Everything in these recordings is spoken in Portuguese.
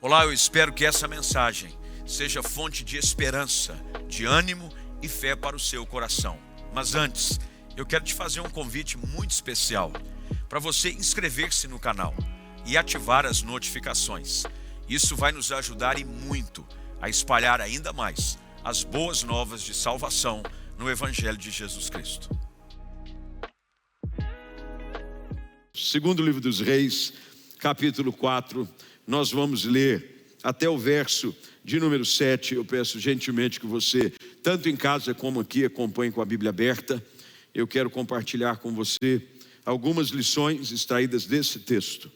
Olá, eu espero que essa mensagem seja fonte de esperança, de ânimo e fé para o seu coração. Mas antes, eu quero te fazer um convite muito especial para você inscrever-se no canal e ativar as notificações. Isso vai nos ajudar e muito a espalhar ainda mais as boas novas de salvação no Evangelho de Jesus Cristo. Segundo livro dos Reis, capítulo 4, nós vamos ler até o verso de número 7. Eu peço gentilmente que você, tanto em casa como aqui, acompanhe com a Bíblia aberta. Eu quero compartilhar com você algumas lições extraídas desse texto,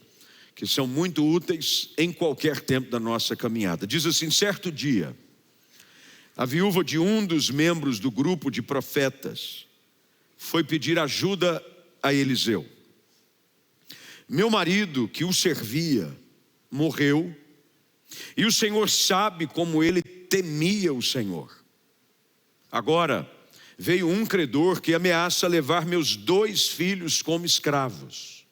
que são muito úteis em qualquer tempo da nossa caminhada. Diz assim: certo dia, a viúva de um dos membros do grupo de profetas foi pedir ajuda a Eliseu. Meu marido, que o servia, morreu, e o Senhor sabe como ele temia o Senhor. Agora veio um credor que ameaça levar meus 2 filhos como escravos.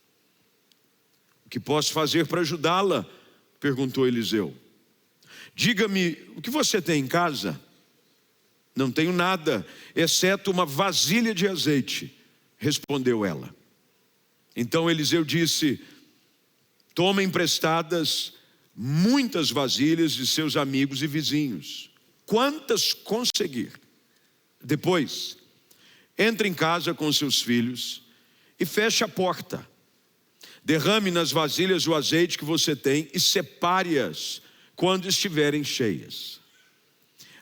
O que posso fazer para ajudá-la? Perguntou Eliseu. Diga-me, o que você tem em casa? Não tenho nada, exceto uma vasilha de azeite, respondeu ela. Então Eliseu disse: toma emprestadas muitas vasilhas de seus amigos e vizinhos, quantas conseguir. Depois, entre em casa com seus filhos e feche a porta. Derrame nas vasilhas o azeite que você tem e separe-as quando estiverem cheias.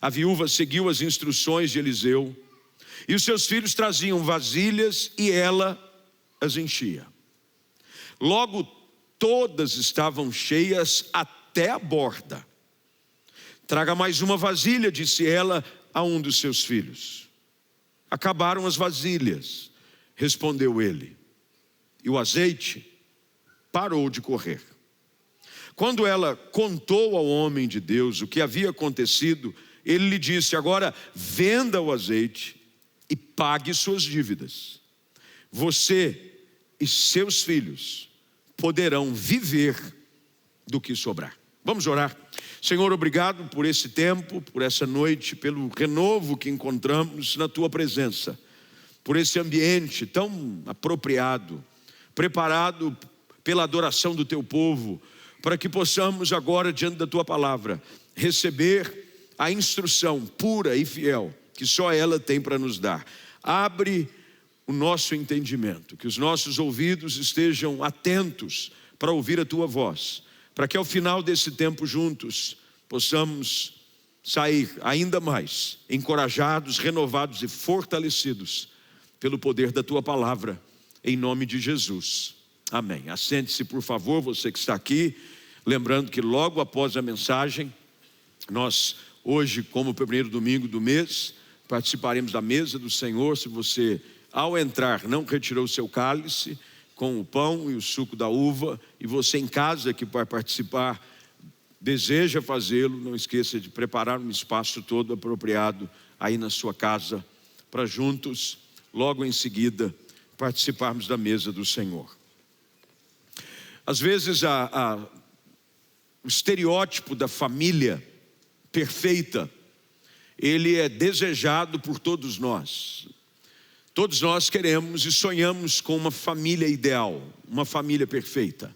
A viúva seguiu as instruções de Eliseu, e os seus filhos traziam vasilhas e ela as enchia. Logo todas estavam cheias até a borda. Traga mais uma vasilha, disse ela a um dos seus filhos. Acabaram as vasilhas, respondeu ele, e o azeite parou de correr. Quando ela contou ao homem de Deus o que havia acontecido, ele lhe disse: agora venda o azeite e pague suas dívidas. Você e seus filhos poderão viver do que sobrar. Vamos orar. Senhor, obrigado por esse tempo, por essa noite, pelo renovo que encontramos na tua presença, por esse ambiente tão apropriado, preparado pela adoração do teu povo, para que possamos agora, diante da tua palavra, receber a instrução pura e fiel que só ela tem para nos dar. Abre o nosso entendimento, que os nossos ouvidos estejam atentos para ouvir a tua voz, para que ao final desse tempo juntos possamos sair ainda mais encorajados, renovados e fortalecidos pelo poder da tua palavra, em nome de Jesus, amém. Assente-se, por favor, você que está aqui, lembrando que logo após a mensagem, nós hoje, como o primeiro domingo do mês, participaremos da mesa do Senhor. Se você, ao entrar, não retirou o seu cálice com o pão e o suco da uva, e você em casa que vai participar deseja fazê-lo, não esqueça de preparar um espaço todo apropriado aí na sua casa, para juntos, logo em seguida, participarmos da mesa do Senhor. Às vezes o estereótipo da família perfeita, ele é desejado por todos nós. Todos nós queremos e sonhamos com uma família ideal, uma família perfeita.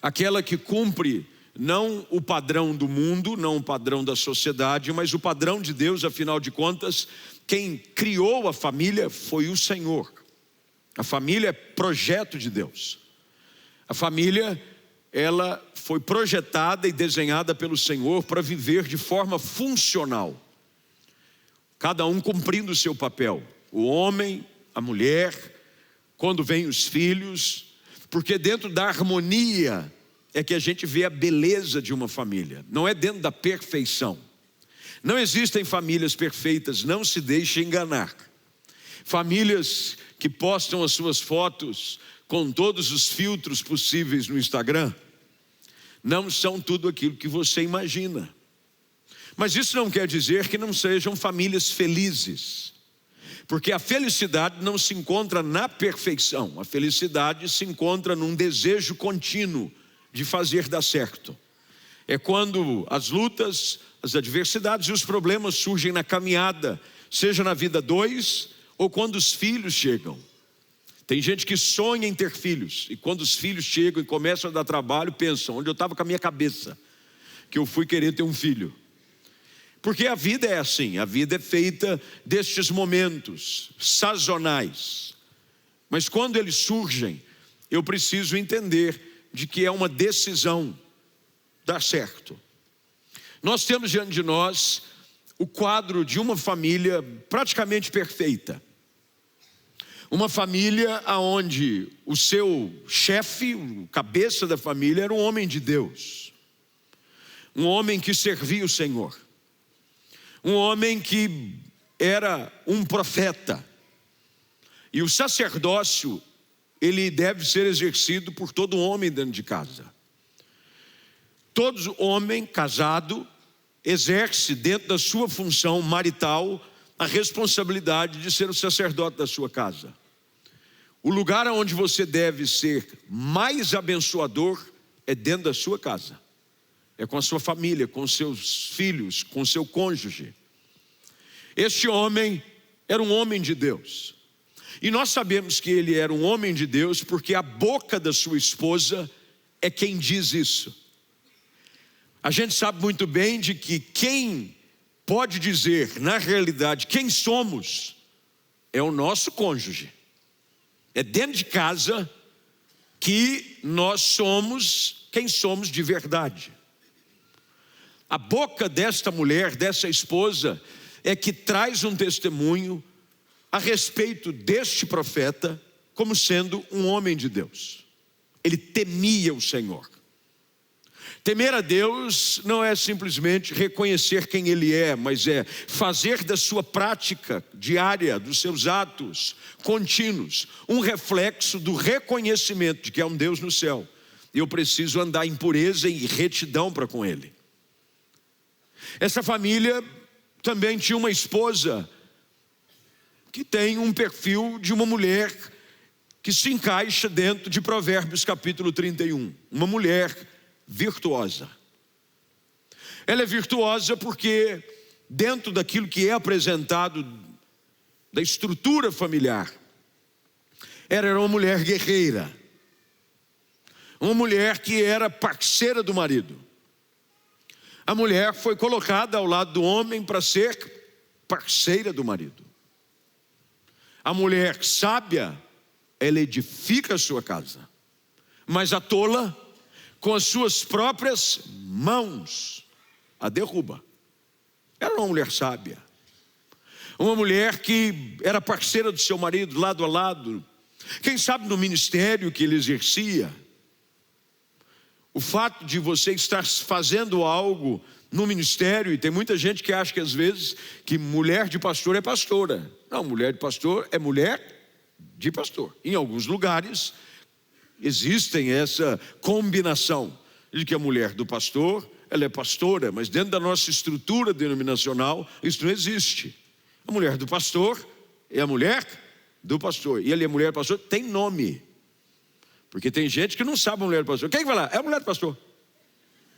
Aquela que cumpre não o padrão do mundo, não o padrão da sociedade, mas o padrão de Deus. Afinal de contas, quem criou a família foi o Senhor. A família é projeto de Deus. A família, ela foi projetada e desenhada pelo Senhor para viver de forma funcional, cada um cumprindo o seu papel. O homem, a mulher, quando vem os filhos, porque dentro da harmonia é que a gente vê a beleza de uma família, não é dentro da perfeição. Não existem famílias perfeitas, não se deixe enganar. Famílias que postam as suas fotos com todos os filtros possíveis no Instagram, não são tudo aquilo que você imagina. Mas isso não quer dizer que não sejam famílias felizes, porque a felicidade não se encontra na perfeição. A felicidade se encontra num desejo contínuo de fazer dar certo. É quando as lutas, as adversidades e os problemas surgem na caminhada, seja na vida dois ou quando os filhos chegam. Tem gente que sonha em ter filhos, e quando os filhos chegam e começam a dar trabalho, pensam: onde eu estava com a minha cabeça, que eu fui querer ter um filho. Porque a vida é assim, a vida é feita destes momentos sazonais. Mas quando eles surgem, eu preciso entender de que é uma decisão dar certo. Nós temos diante de nós o quadro de uma família praticamente perfeita. Uma família onde o seu chefe, o cabeça da família, era um homem de Deus. Um homem que servia o Senhor. Um homem que era um profeta. E o sacerdócio, ele deve ser exercido por todo homem dentro de casa. Todo homem casado exerce dentro da sua função marital a responsabilidade de ser o sacerdote da sua casa. O lugar onde você deve ser mais abençoador é dentro da sua casa. É com a sua família, com seus filhos, com seu cônjuge. Este homem era um homem de Deus. E nós sabemos que ele era um homem de Deus porque a boca da sua esposa é quem diz isso. A gente sabe muito bem de que quem pode dizer, na realidade, quem somos, é o nosso cônjuge. É dentro de casa que nós somos quem somos de verdade. A boca desta mulher, dessa esposa, é que traz um testemunho a respeito deste profeta como sendo um homem de Deus. Ele temia o Senhor. Temer a Deus não é simplesmente reconhecer quem Ele é, mas é fazer da sua prática diária, dos seus atos contínuos, um reflexo do reconhecimento de que há um Deus no céu. E eu preciso andar em pureza e retidão para com Ele. Essa família também tinha uma esposa que tem um perfil de uma mulher que se encaixa dentro de Provérbios capítulo 31. Uma mulher virtuosa. Ela é virtuosa porque dentro daquilo que é apresentado da estrutura familiar, ela era uma mulher guerreira, uma mulher que era parceira do marido. A mulher foi colocada ao lado do homem para ser parceira do marido. A mulher sábia, ela edifica a sua casa, mas a tola, com as suas próprias mãos, a derruba. Era uma mulher sábia. Uma mulher que era parceira do seu marido, lado a lado. Quem sabe no ministério que ele exercia. O fato de você estar fazendo algo no ministério, e tem muita gente que acha que às vezes que mulher de pastor é pastora. Não, mulher de pastor é mulher de pastor. Em alguns lugares existem essa combinação de que a mulher do pastor, ela é pastora, mas dentro da nossa estrutura denominacional, isso não existe. A mulher do pastor é a mulher do pastor, e ele é mulher do pastor, tem nome, porque tem gente que não sabe a mulher do pastor. Quem vai lá? É a mulher do pastor.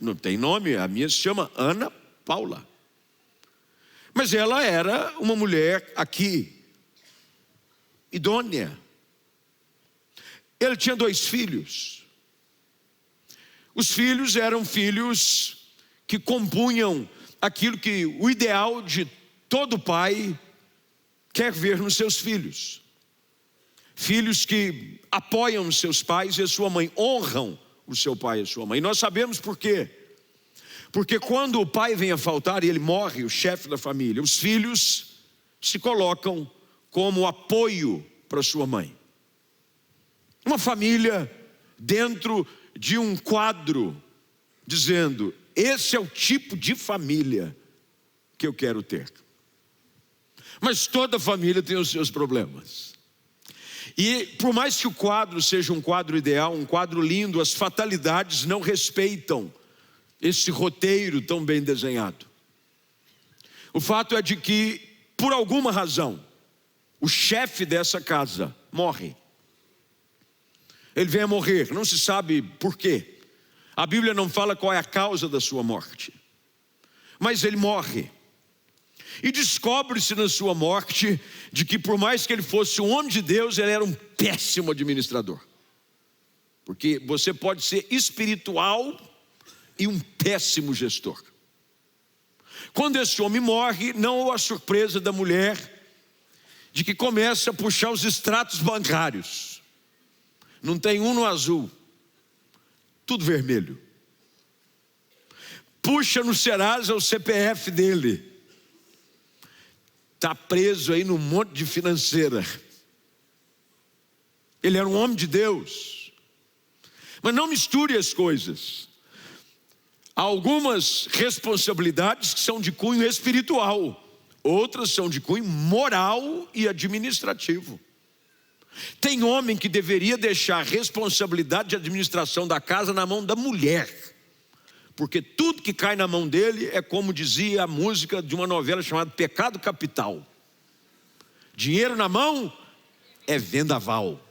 Não tem nome, a minha se chama Ana Paula. Mas ela era uma mulher aqui, idônea. Ele tinha 2 filhos. Os filhos eram filhos que compunham aquilo que o ideal de todo pai quer ver nos seus filhos. Filhos que apoiam os seus pais e a sua mãe, honram o seu pai e a sua mãe. E nós sabemos por quê. Porque quando o pai vem a faltar e ele morre, o chefe da família, os filhos se colocam como apoio para sua mãe. Uma família dentro de um quadro, dizendo: esse é o tipo de família que eu quero ter. Mas toda família tem os seus problemas. E por mais que o quadro seja um quadro ideal, um quadro lindo, as fatalidades não respeitam esse roteiro tão bem desenhado. O fato é de que, por alguma razão, o chefe dessa casa morre. Ele vem a morrer, não se sabe por quê. A Bíblia não fala qual é a causa da sua morte, mas ele morre. E descobre-se na sua morte de que, por mais que ele fosse um homem de Deus, ele era um péssimo administrador. Porque você pode ser espiritual e um péssimo gestor. Quando esse homem morre, não há surpresa da mulher de que começa a puxar os extratos bancários. Não tem um no azul, tudo vermelho. Puxa no Serasa o CPF dele. Está preso aí num monte de financeira. Ele era um homem de Deus. Mas não misture as coisas. Há algumas responsabilidades que são de cunho espiritual, outras são de cunho moral e administrativo. Tem homem que deveria deixar a responsabilidade de administração da casa na mão da mulher, porque tudo que cai na mão dele é como dizia a música de uma novela chamada Pecado Capital. Dinheiro na mão é vendaval.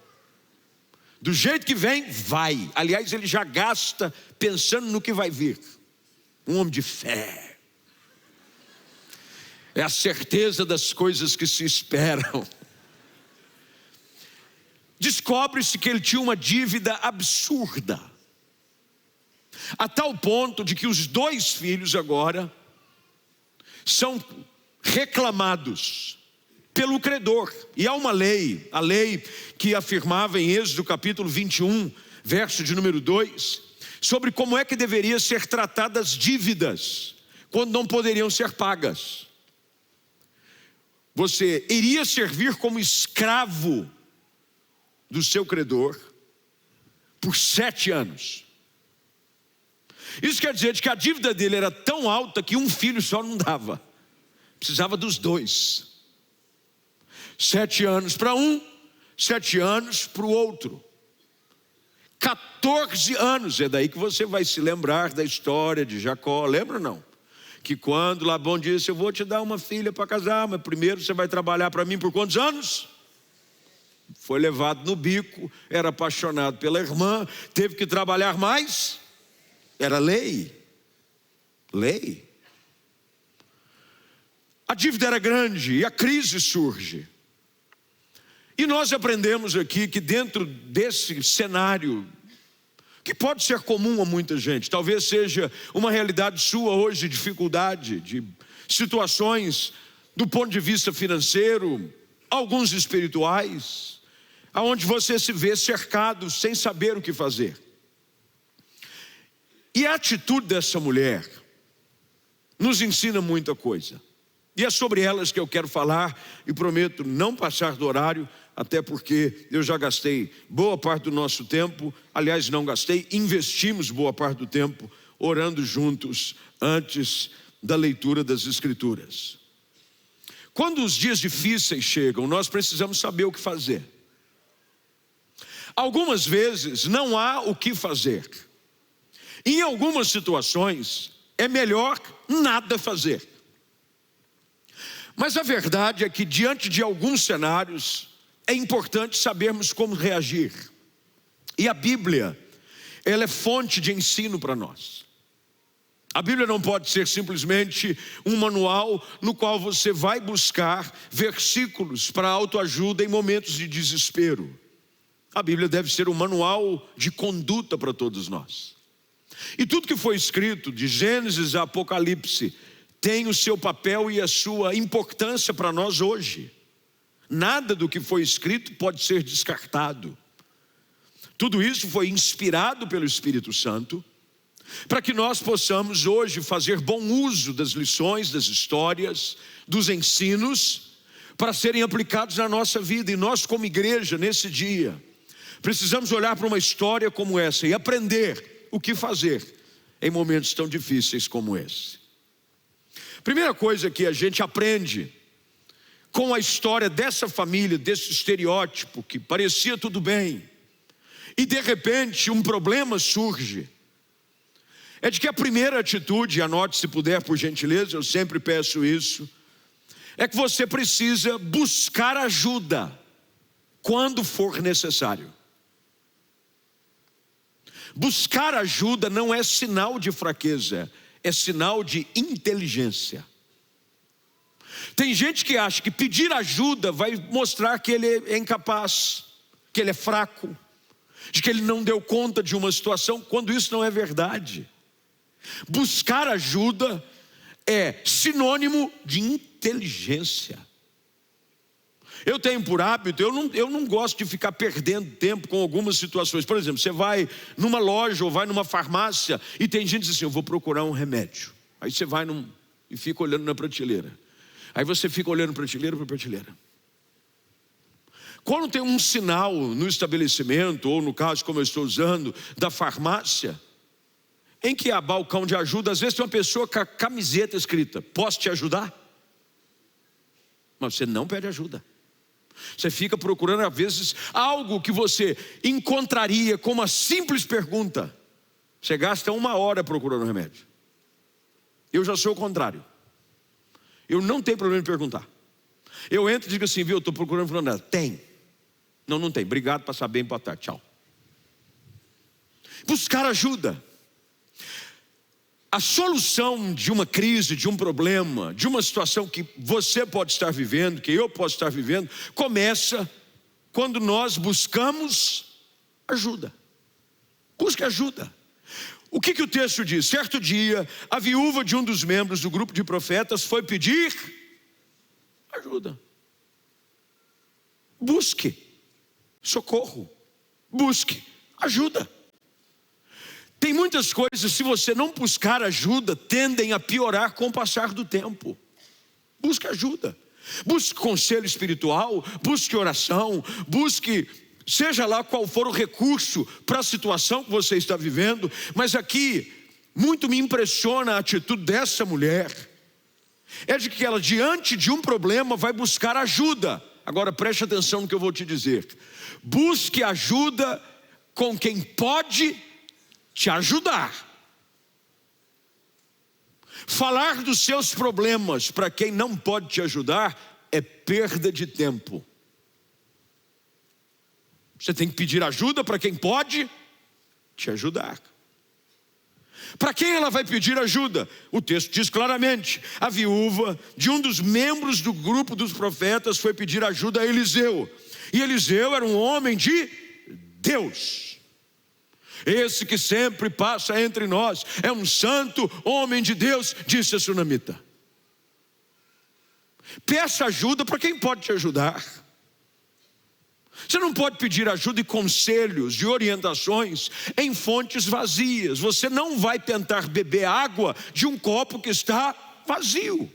Do jeito que vem, vai. Aliás, ele já gasta pensando no que vai vir. Um homem de fé. É a certeza das coisas que se esperam. Descobre-se que ele tinha uma dívida absurda, a tal ponto de que os 2 filhos agora são reclamados pelo credor. E há uma lei, a lei que afirmava em Êxodo capítulo 21, verso de número 2, sobre como é que deveria ser tratadas dívidas quando não poderiam ser pagas. Você iria servir como escravo do seu credor por 7 anos. Isso quer dizer que a dívida dele era tão alta que um filho só não dava. Precisava dos 2. 7 anos para um, 7 anos para o outro. 14 anos, é daí que você vai se lembrar da história de Jacó, lembra ou não? Que quando Labão disse, eu vou te dar uma filha para casar, mas primeiro você vai trabalhar para mim por quantos anos? Foi levado no bico, era apaixonado pela irmã, teve que trabalhar mais, era lei. A dívida era grande e a crise surge. E nós aprendemos aqui que dentro desse cenário, que pode ser comum a muita gente, talvez seja uma realidade sua hoje, de dificuldade, de situações do ponto de vista financeiro, alguns espirituais, aonde você se vê cercado sem saber o que fazer. E a atitude dessa mulher nos ensina muita coisa. E é sobre elas que eu quero falar e prometo não passar do horário, até porque eu já gastei boa parte do nosso tempo, aliás não gastei, investimos boa parte do tempo orando juntos antes da leitura das Escrituras. Quando os dias difíceis chegam, nós precisamos saber o que fazer. Algumas vezes não há o que fazer. Em algumas situações é melhor nada fazer. Mas a verdade é que diante de alguns cenários é importante sabermos como reagir. E a Bíblia, ela é fonte de ensino para nós. A Bíblia não pode ser simplesmente um manual no qual você vai buscar versículos para autoajuda em momentos de desespero. A Bíblia deve ser um manual de conduta para todos nós. E tudo que foi escrito, de Gênesis a Apocalipse, tem o seu papel e a sua importância para nós hoje. Nada do que foi escrito pode ser descartado. Tudo isso foi inspirado pelo Espírito Santo, para que nós possamos hoje fazer bom uso das lições, das histórias, dos ensinos, para serem aplicados na nossa vida. E nós, como igreja, nesse dia, precisamos olhar para uma história como essa e aprender o que fazer em momentos tão difíceis como esse. Primeira coisa que a gente aprende com a história dessa família, desse estereótipo que parecia tudo bem, e de repente um problema surge, é de que a primeira atitude, anote se puder por gentileza, eu sempre peço isso, é que você precisa buscar ajuda quando for necessário. Buscar ajuda não é sinal de fraqueza, é sinal de inteligência. Tem gente que acha que pedir ajuda vai mostrar que ele é incapaz, que ele é fraco, de que ele não deu conta de uma situação, quando isso não é verdade. Buscar ajuda é sinônimo de inteligência. Eu tenho por hábito, eu não gosto de ficar perdendo tempo com algumas situações. Por exemplo, você vai numa loja ou vai numa farmácia e tem gente que diz assim, eu vou procurar um remédio. Aí você vai e fica olhando na prateleira. Aí você fica olhando prateleira por prateleira. Quando tem um sinal no estabelecimento, ou no caso como eu estou usando, da farmácia, em que há balcão de ajuda, às vezes tem uma pessoa com a camiseta escrita, posso te ajudar? Mas você não pede ajuda. Você fica procurando às vezes algo que você encontraria com uma simples pergunta. Você gasta 1 hora procurando um remédio. Eu já sou o contrário. Eu não tenho problema em perguntar. Eu entro e digo assim, viu, eu estou procurando falando nada. Tem. Não tem. Obrigado, passar bem, boa tarde, tchau. Buscar ajuda. A solução de uma crise, de um problema, de uma situação que você pode estar vivendo, que eu posso estar vivendo, começa quando nós buscamos ajuda. Busque ajuda. O que o texto diz? Certo dia, a viúva de um dos membros do grupo de profetas foi pedir ajuda. Busque socorro. Busque ajuda. Tem muitas coisas, se você não buscar ajuda, tendem a piorar com o passar do tempo. Busque ajuda. Busque conselho espiritual, busque oração, busque, seja lá qual for o recurso para a situação que você está vivendo. Mas aqui, muito me impressiona a atitude dessa mulher. É de que ela, diante de um problema, vai buscar ajuda. Agora preste atenção no que eu vou te dizer. Busque ajuda com quem pode te ajudar. Falar dos seus problemas para quem não pode te ajudar é perda de tempo. Você tem que pedir ajuda para quem pode te ajudar. Para quem ela vai pedir ajuda? O texto diz claramente, a viúva de um dos membros do grupo dos profetas foi pedir ajuda a Eliseu. E Eliseu era um homem de Deus. Esse que sempre passa entre nós é um santo homem de Deus, disse a sunamita. Peça ajuda para quem pode te ajudar. Você não pode pedir ajuda e conselhos e orientações em fontes vazias. Você não vai tentar beber água de um copo que está vazio.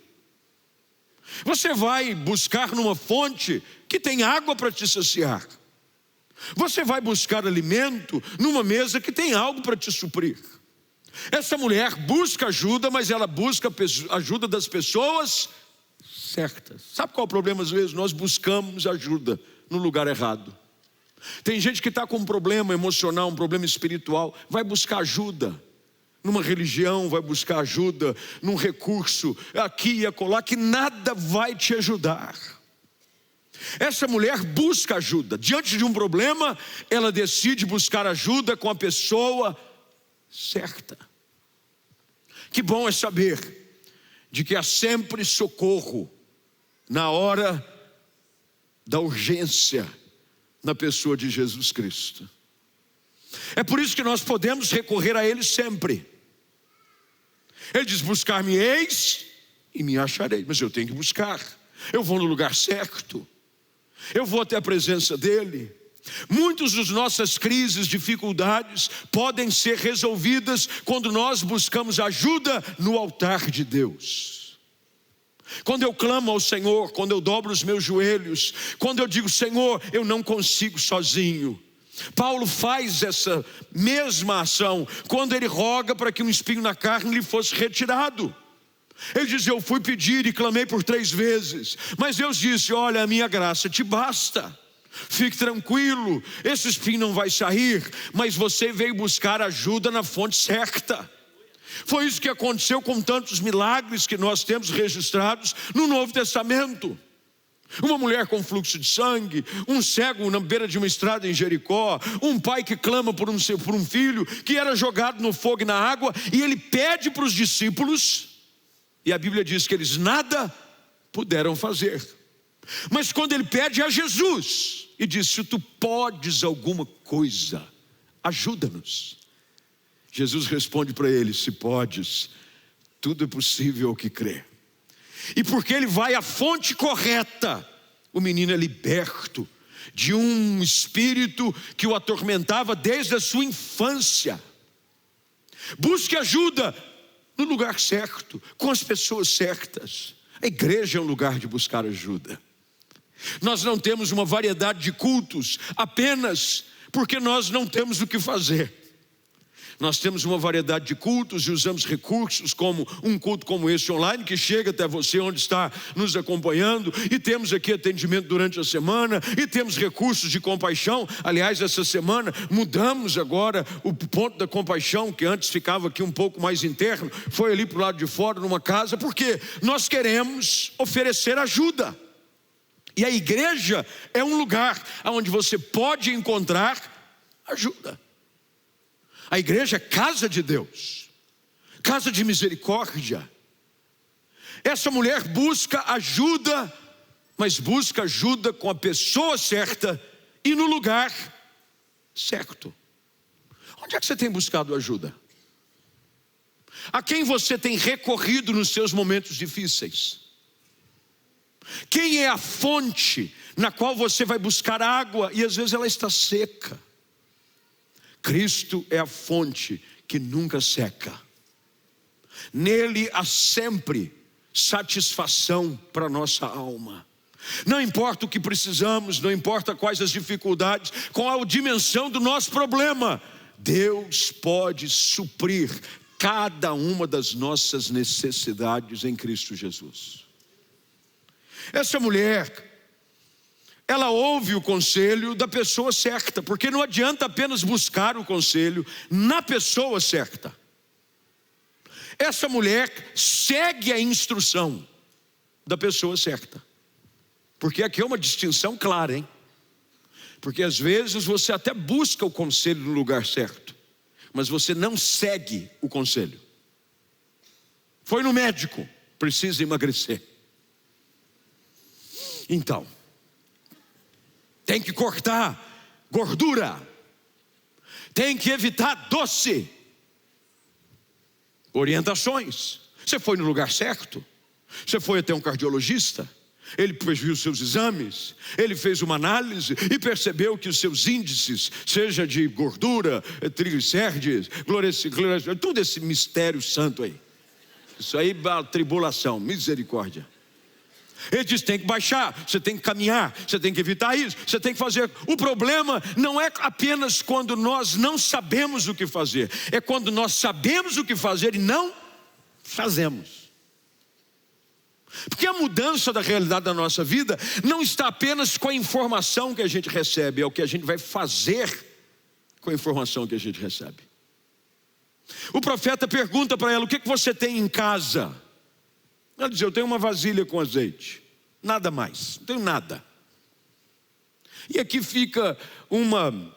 Você vai buscar numa fonte que tem água para te saciar. Você vai buscar alimento numa mesa que tem algo para te suprir. Essa mulher busca ajuda, mas ela busca ajuda das pessoas certas. Sabe qual é o problema? Às vezes nós buscamos ajuda no lugar errado. Tem gente que está com um problema emocional, um problema espiritual, vai buscar ajuda numa religião, vai buscar ajuda num recurso aqui e acolá, que nada vai te ajudar. Essa mulher busca ajuda. Diante de um problema, ela decide buscar ajuda com a pessoa certa. Que bom é saber de que há sempre socorro na hora da urgência na pessoa de Jesus Cristo. É por isso que nós podemos recorrer a Ele sempre. Ele diz, buscar-me-eis e me acharei. Mas eu tenho que buscar. Eu vou no lugar certo. Eu vou até a presença dEle. Muitas das nossas crises, dificuldades podem ser resolvidas quando nós buscamos ajuda no altar de Deus. Quando eu clamo ao Senhor, quando eu dobro os meus joelhos, quando eu digo, Senhor, eu não consigo sozinho. Paulo faz essa mesma ação quando ele roga para que um espinho na carne lhe fosse retirado. Ele diz, eu fui pedir e clamei por 3 vezes, mas Deus disse, olha, a minha graça te basta. Fique tranquilo, esse espinho não vai sair, mas você veio buscar ajuda na fonte certa. Foi isso que aconteceu com tantos milagres que nós temos registrados no Novo Testamento. Uma mulher com fluxo de sangue, um cego na beira de uma estrada em Jericó, um pai que clama por um filho que era jogado no fogo e na água, e ele pede para os discípulos, e a Bíblia diz que eles nada puderam fazer. Mas quando ele pede a Jesus e diz: se tu podes alguma coisa, ajuda-nos. Jesus responde para ele: se podes, tudo é possível ao que crê. E porque ele vai à fonte correta, o menino é liberto de um espírito que o atormentava desde a sua infância. Busque ajuda no lugar certo, com as pessoas certas. A igreja é um lugar de buscar ajuda. Nós não temos uma variedade de cultos apenas porque nós não temos o que fazer. Nós temos uma variedade de cultos e usamos recursos como um culto como esse online, que chega até você onde está nos acompanhando, e temos aqui atendimento durante a semana, e temos recursos de compaixão. Aliás, essa semana mudamos agora o ponto da compaixão, que antes ficava aqui um pouco mais interno, foi ali para o lado de fora, numa casa, porque nós queremos oferecer ajuda. E a igreja é um lugar onde você pode encontrar ajuda. A igreja é casa de Deus, casa de misericórdia. Essa mulher busca ajuda, mas busca ajuda com a pessoa certa e no lugar certo. Onde é que você tem buscado ajuda? A quem você tem recorrido nos seus momentos difíceis? Quem é a fonte na qual você vai buscar água e às vezes ela está seca? Cristo é a fonte que nunca seca. Nele há sempre satisfação para a nossa alma. Não importa o que precisamos, não importa quais as dificuldades, qual a dimensão do nosso problema, Deus pode suprir cada uma das nossas necessidades em Cristo Jesus. Essa mulher, ela ouve o conselho da pessoa certa, porque não adianta apenas buscar o conselho na pessoa certa. Essa mulher segue a instrução da pessoa certa, porque aqui é uma distinção clara, hein? Porque às vezes você até busca o conselho no lugar certo, mas você não segue o conselho. Foi no médico, precisa emagrecer. Então, tem que cortar gordura, tem que evitar doce. Orientações. Você foi no lugar certo? Você foi até um cardiologista? Ele viu os seus exames, ele fez uma análise e percebeu que os seus índices, seja de gordura, triglicérides, tudo esse mistério santo aí. Isso aí é tribulação, misericórdia. Ele diz: tem que baixar, você tem que caminhar, você tem que evitar isso, você tem que fazer. O problema não é apenas quando nós não sabemos o que fazer, é quando nós sabemos o que fazer e não fazemos. Porque a mudança da realidade da nossa vida não está apenas com a informação que a gente recebe, é o que a gente vai fazer com a informação que a gente recebe. O profeta pergunta para ela: o que você tem em casa? Ela diz: eu tenho uma vasilha com azeite, nada mais, não tenho nada. E aqui fica uma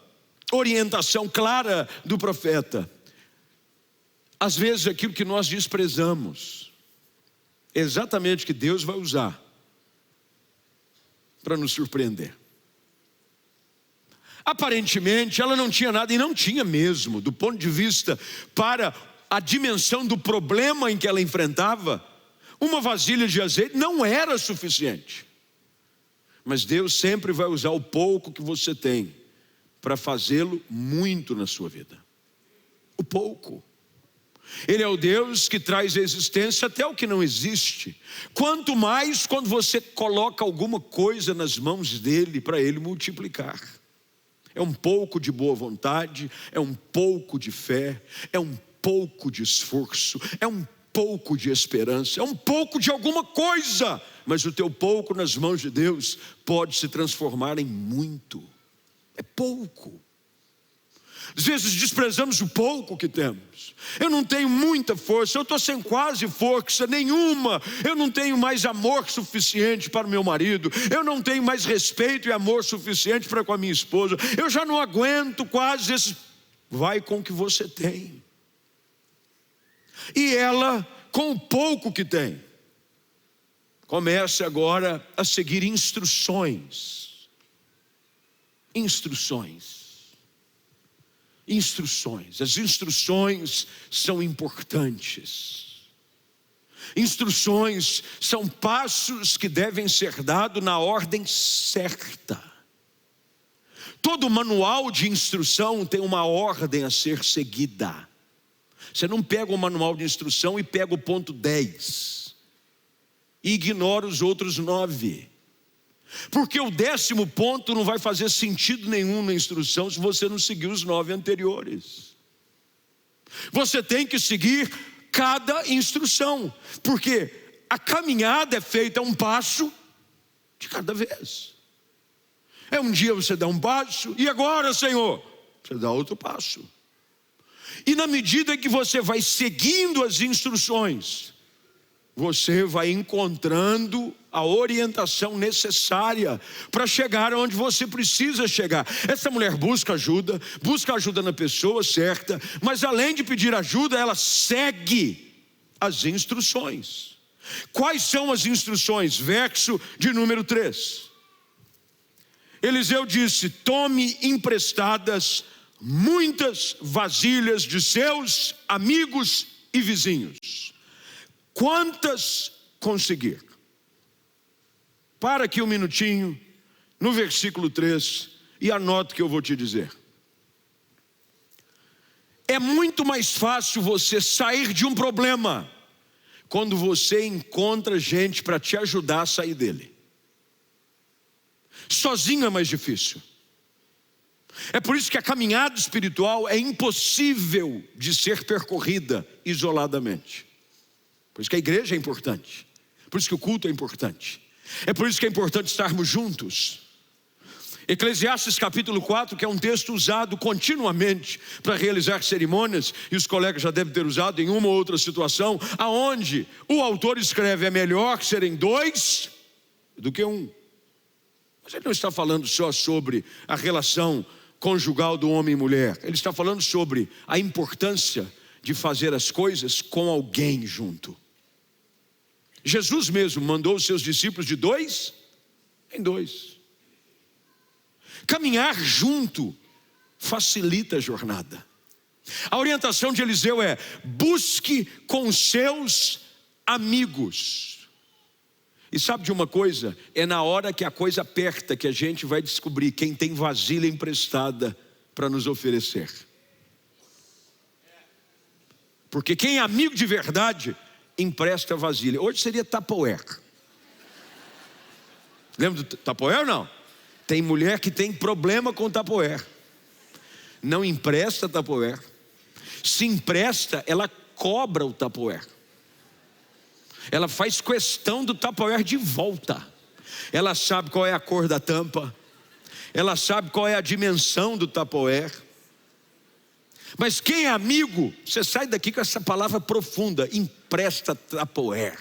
orientação clara do profeta. Às vezes aquilo que nós desprezamos é exatamente o que Deus vai usar para nos surpreender. Aparentemente ela não tinha nada, e não tinha mesmo, do ponto de vista para a dimensão do problema em que ela enfrentava. Uma vasilha de azeite não era suficiente. Mas Deus sempre vai usar o pouco que você tem para fazê-lo muito na sua vida. O pouco. Ele é o Deus que traz à existência até o que não existe. Quanto mais quando você coloca alguma coisa nas mãos dele para ele multiplicar. É um pouco de boa vontade, é um pouco de fé, é um pouco de esforço, é um pouco de esperança, é um pouco de alguma coisa, mas o teu pouco nas mãos de Deus pode se transformar em muito. É pouco. Às vezes desprezamos o pouco que temos. Eu não tenho muita força, eu estou sem quase força nenhuma. Eu não tenho mais amor suficiente para o meu marido. Eu não tenho mais respeito e amor suficiente para com a minha esposa. Eu já não aguento quase esse... Vai com o que você tem. E ela, com o pouco que tem, comece agora a seguir instruções. Instruções. As instruções são importantes. Instruções são passos que devem ser dados na ordem certa. Todo manual de instrução tem uma ordem a ser seguida. Você não pega o manual de instrução e pega o ponto 10 e ignora os outros 9. Porque o 10º ponto não vai fazer sentido nenhum na instrução se você não seguir os 9 anteriores. Você tem que seguir cada instrução, porque a caminhada é feita um passo de cada vez. É um dia você dá um passo, e agora, Senhor, você dá outro passo. E na medida que você vai seguindo as instruções, você vai encontrando a orientação necessária para chegar onde você precisa chegar. Essa mulher busca ajuda na pessoa certa, mas além de pedir ajuda, ela segue as instruções. Quais são as instruções? Verso de número 3. Eliseu disse: tome emprestadas muitas vasilhas de seus amigos e vizinhos. Quantas conseguir? Para aqui um minutinho, no versículo 3, e anote o que eu vou te dizer. É muito mais fácil você sair de um problema quando você encontra gente para te ajudar a sair dele. Sozinho é mais difícil. É por isso que a caminhada espiritual é impossível de ser percorrida isoladamente. Por isso que a igreja é importante. Por isso que o culto é importante. É por isso que é importante estarmos juntos. Eclesiastes capítulo 4, que é um texto usado continuamente para realizar cerimônias, e os colegas já devem ter usado em uma ou outra situação, aonde o autor escreve: é melhor serem 2 do que 1. Mas ele não está falando só sobre a relação conjugal do homem e mulher. Ele está falando sobre a importância de fazer as coisas com alguém junto. Jesus mesmo mandou os seus discípulos de 2 em 2. Caminhar junto facilita a jornada. A orientação de Eliseu é: busque com seus amigos. E sabe de uma coisa? É na hora que a coisa aperta que a gente vai descobrir quem tem vasilha emprestada para nos oferecer. Porque quem é amigo de verdade empresta vasilha. Hoje seria Tupperware. Lembra do Tupperware ou não? Tem mulher que tem problema com Tupperware. Não empresta Tupperware. Se empresta, ela cobra o Tupperware. Ela faz questão do Tupperware de volta. Ela sabe qual é a cor da tampa. Ela sabe qual é a dimensão do Tupperware. Mas quem é amigo, você sai daqui com essa palavra profunda: empresta Tupperware.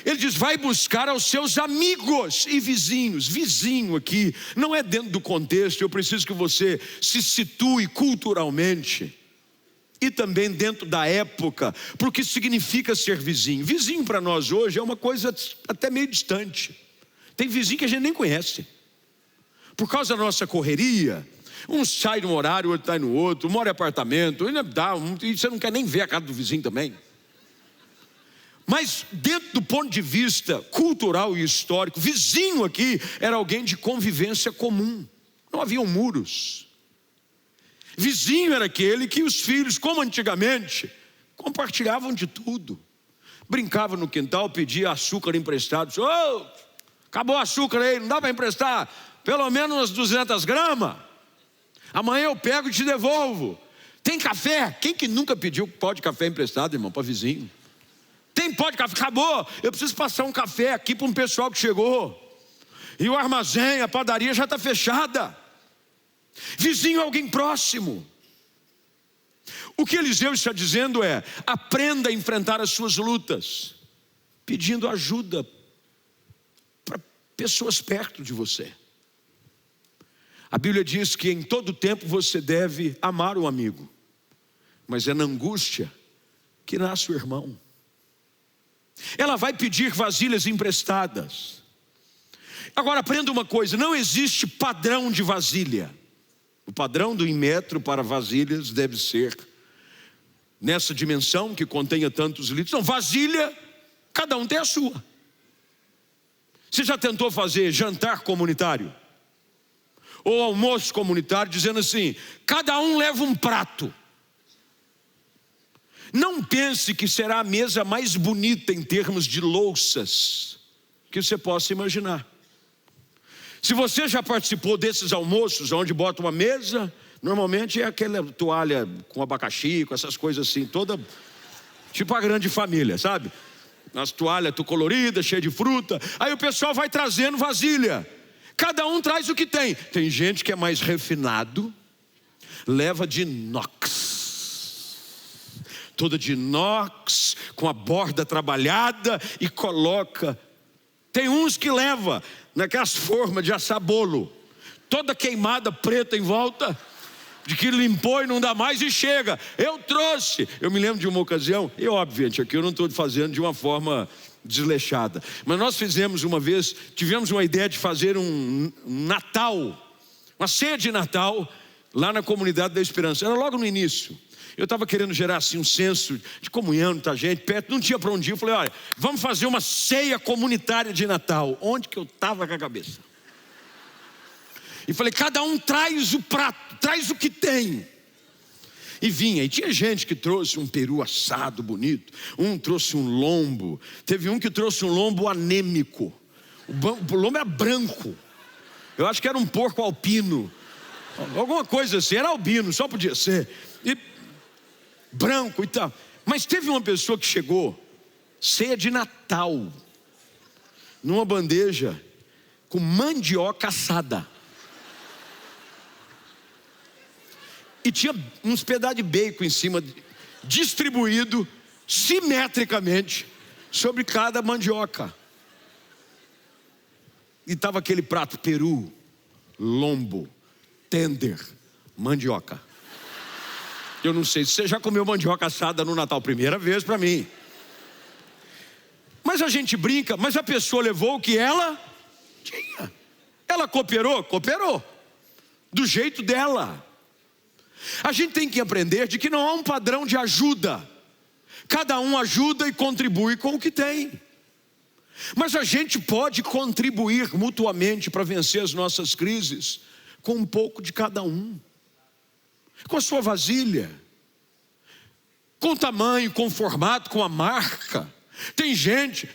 Ele diz: vai buscar aos seus amigos e vizinhos. Vizinho aqui não é dentro do contexto. Eu preciso que você se situe culturalmente e também dentro da época, porque significa ser vizinho. Vizinho para nós hoje é uma coisa até meio distante. Tem vizinho que a gente nem conhece. Por causa da nossa correria, um sai num horário, outro sai no outro, mora em apartamento, e você não quer nem ver a casa do vizinho também. Mas dentro do ponto de vista cultural e histórico, vizinho aqui era alguém de convivência comum. Não haviam muros. Vizinho era aquele que os filhos, como antigamente, compartilhavam de tudo. Brincava no quintal, pedia açúcar emprestado. Ô, acabou o açúcar aí, não dá para emprestar? Pelo menos umas 200 gramas. Amanhã eu pego e te devolvo. Tem café? Quem que nunca pediu pó de café emprestado, irmão, para vizinho? Tem pó de café? Acabou. Eu preciso passar um café aqui para um pessoal que chegou. E o armazém, a padaria já está fechada. Vizinho é alguém próximo. O que Eliseu está dizendo é: aprenda a enfrentar as suas lutas, pedindo ajuda para pessoas perto de você. A Bíblia diz que em todo tempo você deve amar o amigo, mas é na angústia que nasce o irmão. Ela vai pedir vasilhas emprestadas. Agora aprenda uma coisa: não existe padrão de vasilha. O padrão do Inmetro para vasilhas deve ser nessa dimensão que contenha tantos litros. Não, vasilha, cada um tem a sua. Você já tentou fazer jantar comunitário? Ou almoço comunitário, dizendo assim: cada um leva um prato. Não pense que será a mesa mais bonita em termos de louças que você possa imaginar. Se você já participou desses almoços onde bota uma mesa, normalmente é aquela toalha com abacaxi, com essas coisas assim, toda tipo a grande família, sabe? As toalhas coloridas, cheias de fruta. Aí o pessoal vai trazendo vasilha. Cada um traz o que tem. Tem gente que é mais refinado, leva de inox, toda de inox, com a borda trabalhada, e coloca. Tem uns que leva naquelas formas de assar bolo, toda queimada, preta em volta, de que limpou e não dá mais e chega. Eu trouxe. Eu me lembro de uma ocasião, e óbvio, gente, aqui eu não estou fazendo de uma forma desleixada, mas nós fizemos uma vez, tivemos uma ideia de fazer um Natal, uma ceia de Natal, lá na Comunidade da Esperança. Era logo no início. Eu estava querendo gerar assim um senso de comunhão, muita gente perto, não tinha para onde ir. Eu falei: olha, vamos fazer uma ceia comunitária de Natal. Onde que eu estava com a cabeça? E falei: cada um traz o prato, traz o que tem. E vinha, e tinha gente que trouxe um peru assado bonito, um trouxe um lombo, teve um que trouxe um lombo anêmico, o lombo era branco, eu acho que era um porco alpino, alguma coisa assim, era albino, só podia ser, e branco e tal. Mas teve uma pessoa que chegou, ceia de Natal, numa bandeja com mandioca assada. E tinha uns pedaços de bacon em cima, distribuído simetricamente sobre cada mandioca. E estava aquele prato: peru, lombo, tender, mandioca. Eu não sei se você já comeu mandioca assada no Natal, primeira vez para mim. Mas a gente brinca, mas a pessoa levou o que ela tinha. Ela cooperou? Cooperou. Do jeito dela. A gente tem que aprender de que não há um padrão de ajuda. Cada um ajuda e contribui com o que tem. Mas a gente pode contribuir mutuamente para vencer as nossas crises com um pouco de cada um. Com a sua vasilha, com o tamanho, com o formato, com a marca. Tem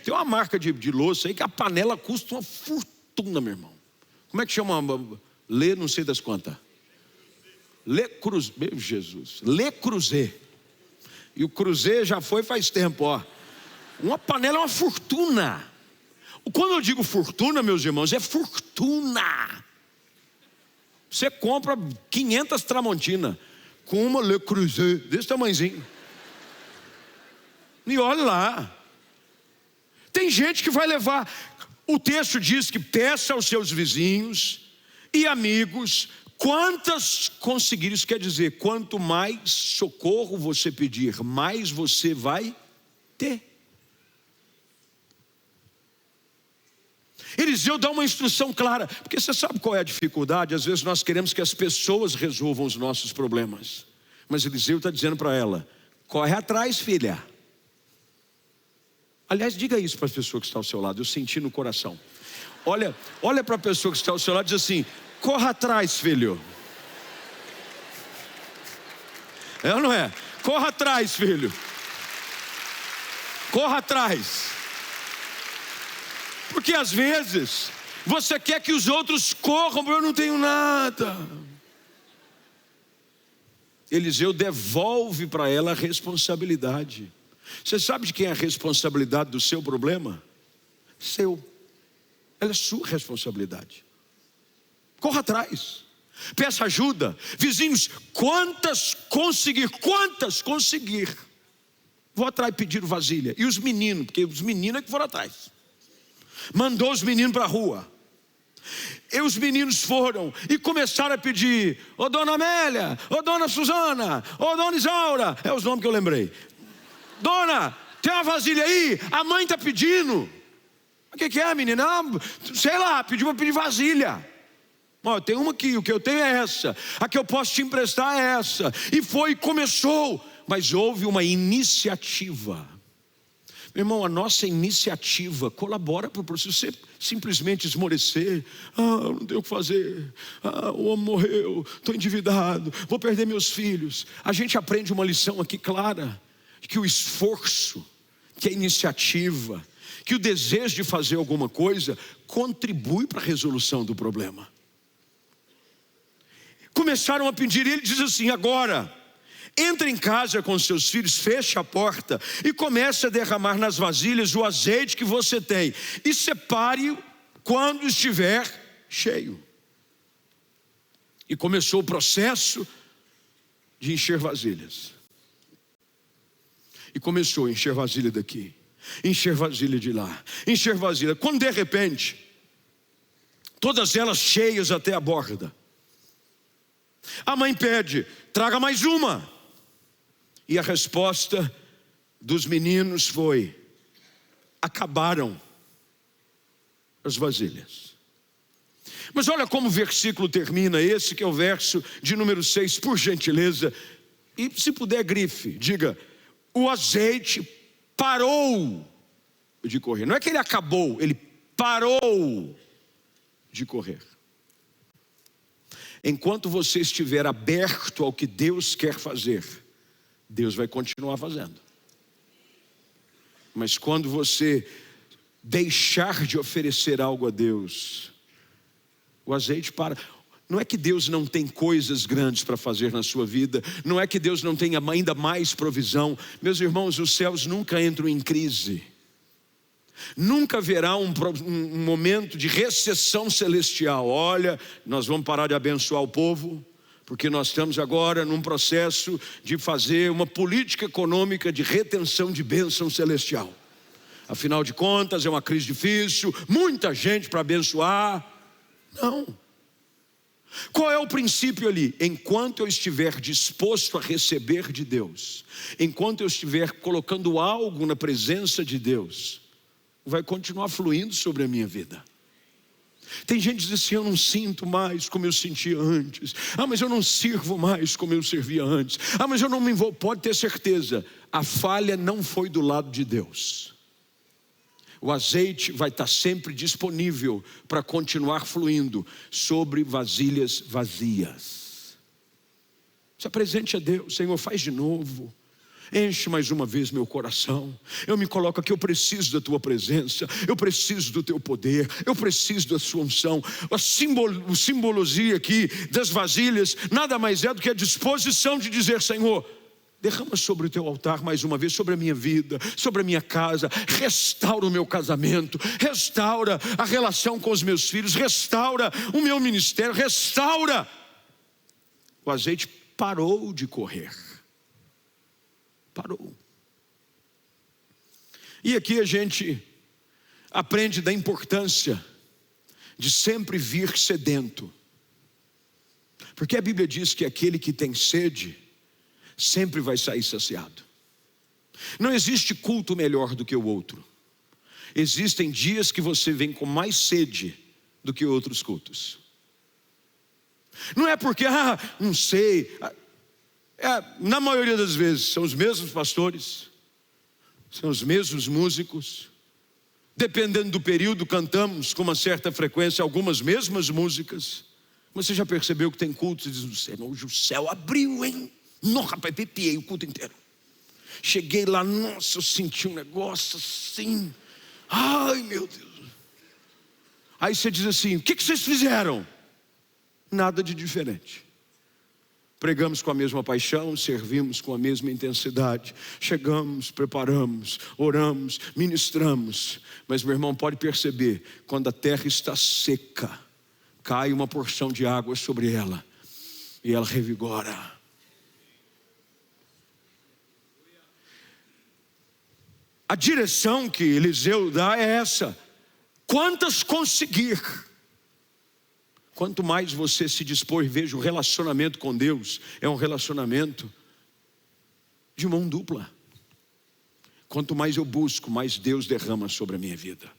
uma marca de louça aí que a panela custa uma fortuna, meu irmão. Como é que chama? Lê, não sei das quantas. Le Creuset, meu Jesus, Le Creuset. E o Creuset já foi faz tempo, ó. Uma panela é uma fortuna. Quando eu digo fortuna, meus irmãos, é fortuna. Você compra 500 Tramontina com uma Le Creuset desse tamanhozinho. E olha lá. Tem gente que vai levar. O texto diz que peça aos seus vizinhos e amigos quantas conseguir. Isso quer dizer, quanto mais socorro você pedir, mais você vai ter. Eliseu dá uma instrução clara, porque você sabe qual é a dificuldade? Às vezes nós queremos que as pessoas resolvam os nossos problemas, mas Eliseu está dizendo para ela: corre atrás, filha. Aliás, diga isso para a pessoa que está ao seu lado. Eu senti no coração. Olha para a pessoa que está ao seu lado e diz assim: corra atrás, filho. É ou não é? Corra atrás, filho. Corra atrás. Porque às vezes você quer que os outros corram, mas eu não tenho nada. Eliseu devolve para ela a responsabilidade. Você sabe de quem é a responsabilidade do seu problema? Seu. Ela é sua responsabilidade. Corra atrás. Peça ajuda. Vizinhos, quantas conseguir? Vou atrás pedir vasilha. E os meninos, porque os meninos é que foram atrás. Mandou os meninos para a rua. E os meninos foram e começaram a pedir: ô dona Amélia, ô dona Suzana, ô dona Isaura. É os nomes que eu lembrei. Dona, tem uma vasilha aí? A mãe está pedindo. O que é, menina? Sei lá, pediu para pedir vasilha. Ó, tem uma aqui, o que eu tenho é essa. A que eu posso te emprestar é essa. E começou. Mas houve uma iniciativa. Meu irmão, a nossa iniciativa colabora para o processo. Você simplesmente esmorecer: eu não tenho o que fazer, o homem morreu, estou endividado, vou perder meus filhos. A gente aprende uma lição aqui clara, que o esforço, que a iniciativa, que o desejo de fazer alguma coisa contribui para a resolução do problema. Começaram a pedir, e ele diz assim: agora, entre em casa com seus filhos, feche a porta e comece a derramar nas vasilhas o azeite que você tem, e separe quando estiver cheio. E começou o processo de encher vasilhas. E começou a encher vasilha daqui, encher vasilha de lá, encher vasilha. Quando de repente, todas elas cheias até a borda, a mãe pede: traga mais uma. E a resposta dos meninos foi: acabaram as vasilhas. Mas olha como o versículo termina, esse que é o verso de número 6, por gentileza. E se puder, grife, diga: o azeite parou de correr. Não é que ele acabou, ele parou de correr. Enquanto você estiver aberto ao que Deus quer fazer, Deus vai continuar fazendo. Mas quando você deixar de oferecer algo a Deus, o azeite para. Não é que Deus não tem coisas grandes para fazer na sua vida, não é que Deus não tenha ainda mais provisão. Meus irmãos, os céus nunca entram em crise. Nunca haverá um momento de recessão celestial. Olha, nós vamos parar de abençoar o povo, porque nós estamos agora num processo de fazer uma política econômica de retenção de bênção celestial. Afinal de contas, é uma crise difícil, muita gente para abençoar. Não. Qual é o princípio ali? Enquanto eu estiver disposto a receber de Deus, enquanto eu estiver colocando algo na presença de Deus, vai continuar fluindo sobre a minha vida. Tem gente que diz assim: eu não sinto mais como eu sentia antes. Mas eu não sirvo mais como eu servia antes. Mas eu não me envolvo. Pode ter certeza, a falha não foi do lado de Deus. O azeite vai estar sempre disponível para continuar fluindo sobre vasilhas vazias. Se apresente a Deus: Senhor, faz de novo. Enche mais uma vez meu coração. Eu me coloco aqui, eu preciso da tua presença, eu preciso do teu poder, eu preciso da sua unção. A simbologia aqui das vasilhas nada mais é do que a disposição de dizer: Senhor, derrama sobre o teu altar mais uma vez, sobre a minha vida, sobre a minha casa. Restaura o meu casamento, restaura a relação com os meus filhos, restaura o meu ministério, restaura. O azeite parou de correr. Parou. E aqui a gente aprende da importância de sempre vir sedento. Porque a Bíblia diz que aquele que tem sede sempre vai sair saciado. Não existe culto melhor do que o outro. Existem dias que você vem com mais sede do que outros cultos. Não é porque, não sei. Na maioria das vezes são os mesmos pastores, são os mesmos músicos. Dependendo do período, cantamos com uma certa frequência algumas mesmas músicas. Mas você já percebeu que tem cultos e diz: hoje o céu abriu, hein? Nossa, rapaz, pepiei o culto inteiro. Cheguei lá, nossa, eu senti um negócio assim. Ai, meu Deus. Aí você diz assim: o que vocês fizeram? Nada de diferente. Pregamos com a mesma paixão, servimos com a mesma intensidade, chegamos, preparamos, oramos, ministramos. Mas meu irmão, pode perceber, quando a terra está seca, cai uma porção de água sobre ela e ela revigora. A direção que Eliseu dá é essa: quantas conseguir. Quanto mais você se dispor, veja, o relacionamento com Deus é um relacionamento de mão dupla. Quanto mais eu busco, mais Deus derrama sobre a minha vida.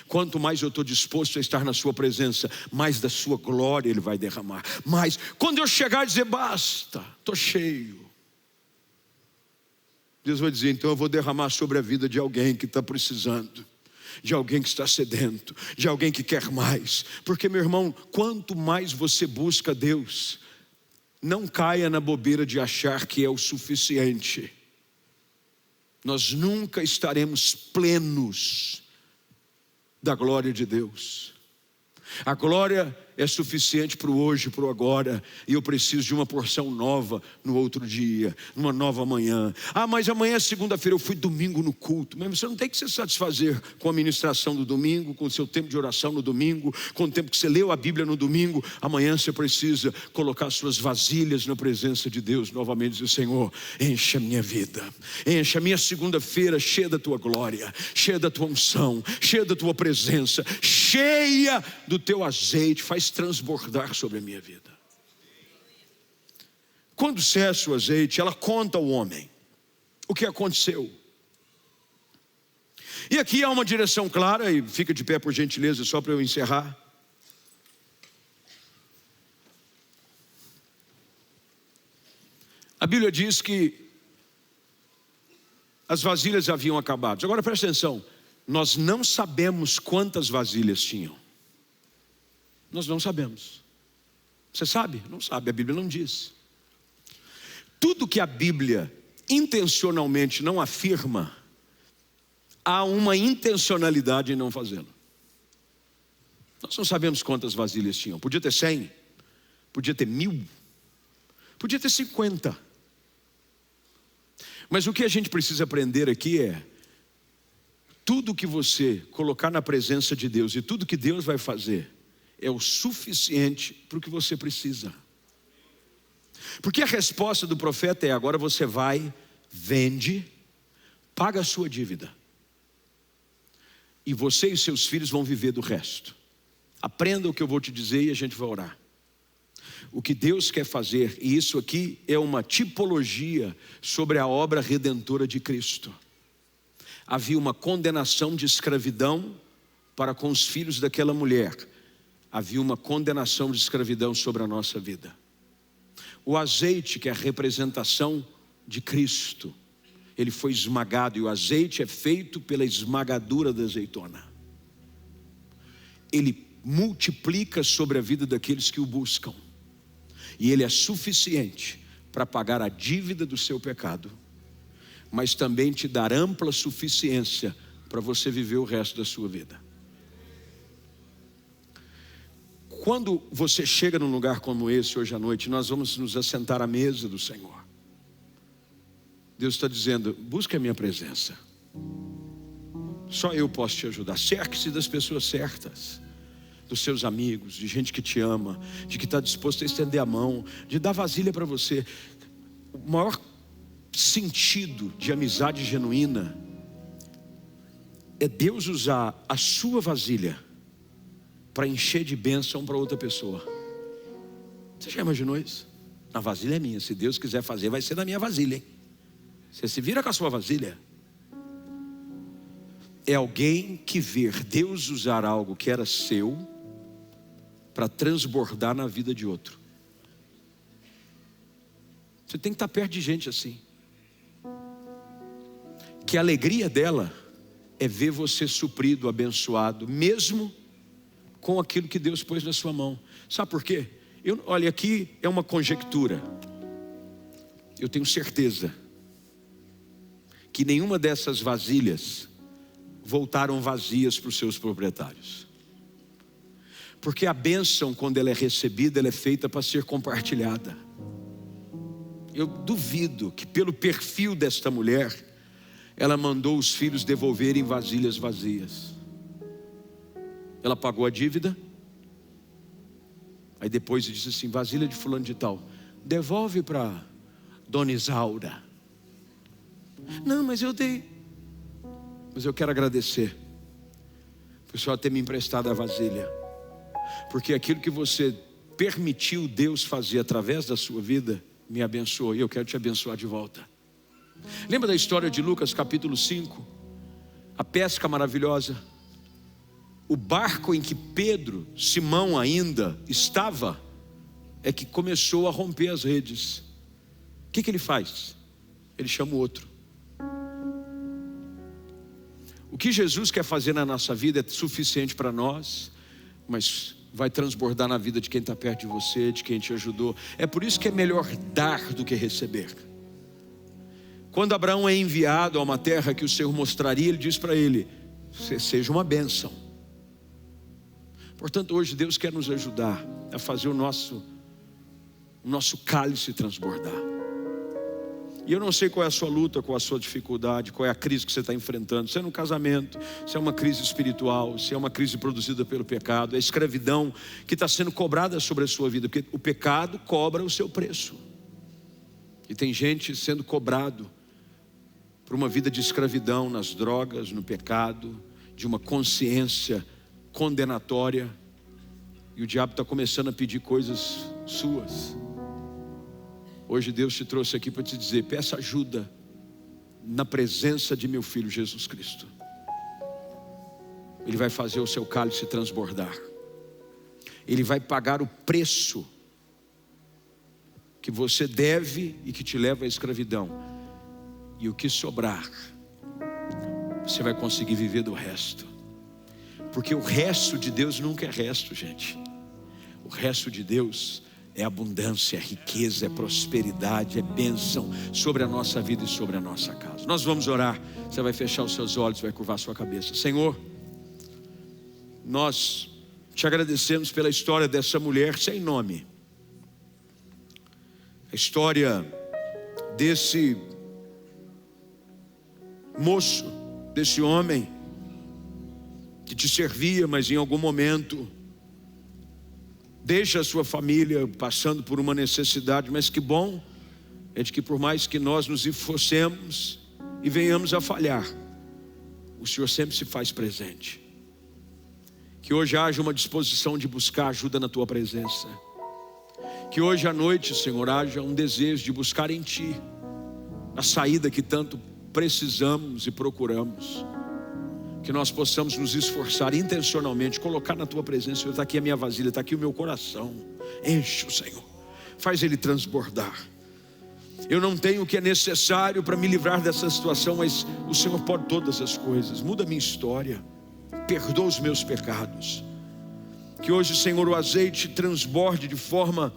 Quanto mais eu estou disposto a estar na sua presença, mais da sua glória Ele vai derramar. Mas quando eu chegar e dizer basta, estou cheio, Deus vai dizer, então eu vou derramar sobre a vida de alguém que está precisando, de alguém que está sedento, de alguém que quer mais. Porque, meu irmão, quanto mais você busca Deus, não caia na bobeira de achar que é o suficiente. Nós nunca estaremos plenos da glória de Deus. A glória é suficiente para o hoje, para o agora, e eu preciso de uma porção nova no outro dia, numa nova manhã. Mas amanhã é segunda-feira, eu fui domingo no culto. Mas você não tem que se satisfazer com a ministração do domingo, com o seu tempo de oração no domingo, com o tempo que você leu a Bíblia no domingo. Amanhã você precisa colocar suas vasilhas na presença de Deus novamente, dizer, Senhor, enche a minha vida, enche a minha segunda-feira cheia da tua glória, cheia da tua unção, cheia da tua presença, cheia do teu azeite, faz transbordar sobre a minha vida. Quando cessa o azeite, ela conta ao homem o que aconteceu. E aqui há uma direção clara, e fica de pé por gentileza, só para eu encerrar. A Bíblia diz que as vasilhas haviam acabado. Agora presta atenção, nós não sabemos quantas vasilhas tinham. Nós não sabemos. Você sabe? Não sabe, a Bíblia não diz. Tudo que a Bíblia intencionalmente não afirma, há uma intencionalidade em não fazê-lo. Nós não sabemos quantas vasilhas tinham. Podia ter 100, podia ter 1000, podia ter 50. Mas o que a gente precisa aprender aqui é: tudo que você colocar na presença de Deus e tudo que Deus vai fazer é o suficiente para o que você precisa. Porque a resposta do profeta é: agora você vai, vende, paga a sua dívida, e você e seus filhos vão viver do resto. Aprenda o que eu vou te dizer e a gente vai orar. O que Deus quer fazer, e isso aqui é uma tipologia sobre a obra redentora de Cristo. Havia uma condenação de escravidão para com os filhos daquela mulher. Havia uma condenação de escravidão sobre a nossa vida. O azeite, que é a representação de Cristo, ele foi esmagado, e o azeite é feito pela esmagadura da azeitona. Ele multiplica sobre a vida daqueles que o buscam, e ele é suficiente para pagar a dívida do seu pecado, mas também te dar ampla suficiência para você viver o resto da sua vida. Quando você chega num lugar como esse hoje à noite, nós vamos nos assentar à mesa do Senhor. Deus está dizendo: busque a minha presença. Só eu posso te ajudar. Cerque-se das pessoas certas, dos seus amigos, de gente que te ama, de que está disposto a estender a mão, de dar vasilha para você. O maior sentido de amizade genuína é Deus usar a sua vasilha para encher de bênção para outra pessoa. Você já imaginou isso? A vasilha é minha, se Deus quiser fazer, vai ser da minha vasilha, hein? Você se vira com a sua vasilha. É alguém que vê Deus usar algo que era seu para transbordar na vida de outro. Você tem que estar perto de gente assim, que a alegria dela é ver você suprido, abençoado, mesmo com aquilo que Deus pôs na sua mão. Sabe por quê? Olha, aqui é uma conjectura. Eu tenho certeza que nenhuma dessas vasilhas voltaram vazias para os seus proprietários. Porque a bênção, quando ela é recebida, ela é feita para ser compartilhada. Eu duvido que, pelo perfil desta mulher, ela mandou os filhos devolverem vasilhas vazias. Ela pagou a dívida, Aí depois ele disse assim: vasilha de fulano de tal, devolve para Dona Isaura. Não, mas eu dei. Mas eu quero agradecer por senhora ter me emprestado a vasilha, porque aquilo que você permitiu Deus fazer através da sua vida me abençoou, e eu quero te abençoar de volta. Lembra da história de Lucas capítulo 5? A pesca maravilhosa. O barco em que Pedro, Simão ainda estava, é que começou a romper as redes. O que ele faz? Ele chama o outro. O que Jesus quer fazer na nossa vida é suficiente para nós, mas vai transbordar na vida de quem está perto de você, de quem te ajudou. É por isso que é melhor dar do que receber. Quando Abraão é enviado a uma terra que o Senhor mostraria, ele diz para ele: seja uma bênção. Portanto, hoje Deus quer nos ajudar a fazer o nosso cálice transbordar. E eu não sei qual é a sua luta, qual é a sua dificuldade, qual é a crise que você está enfrentando. Se é no casamento, se é uma crise espiritual, se é uma crise produzida pelo pecado, é a escravidão que está sendo cobrada sobre a sua vida, porque o pecado cobra o seu preço. E tem gente sendo cobrado por uma vida de escravidão nas drogas, no pecado, de uma consciência condenatória, e o diabo está começando a pedir coisas suas. Hoje Deus te trouxe aqui para te dizer: peça ajuda na presença de meu Filho Jesus Cristo. Ele vai fazer o seu cálice transbordar. Ele vai pagar o preço que você deve e que te leva à escravidão. E o que sobrar, você vai conseguir viver do resto. Porque o resto de Deus nunca é resto, gente. O resto de Deus é abundância, é riqueza, é prosperidade, é bênção sobre a nossa vida e sobre a nossa casa. Nós vamos orar. Você vai fechar os seus olhos, vai curvar a sua cabeça. Senhor, nós te agradecemos pela história dessa mulher sem nome. A história desse moço, desse homem que te servia, mas em algum momento deixa a sua família passando por uma necessidade. Mas que bom é de que, por mais que nós nos esforcemos e venhamos a falhar, o Senhor sempre se faz presente. Que hoje haja uma disposição de buscar ajuda na tua presença. Que hoje à noite, Senhor, haja um desejo de buscar em ti a saída que tanto precisamos e procuramos. Que nós possamos nos esforçar intencionalmente, colocar na tua presença: Senhor, está aqui a minha vasilha, está aqui o meu coração, enche o Senhor, faz ele transbordar. Eu não tenho o que é necessário para me livrar dessa situação, mas o Senhor pode todas as coisas. Muda a minha história, perdoa os meus pecados. Que hoje, Senhor, o azeite transborde de forma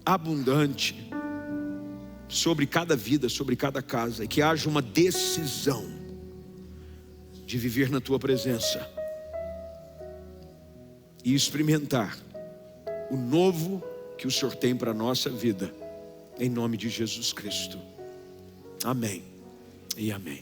abundante sobre cada vida, sobre cada casa, e que haja uma decisão de viver na tua presença e experimentar o novo que o Senhor tem para a nossa vida, em nome de Jesus Cristo. Amém e amém.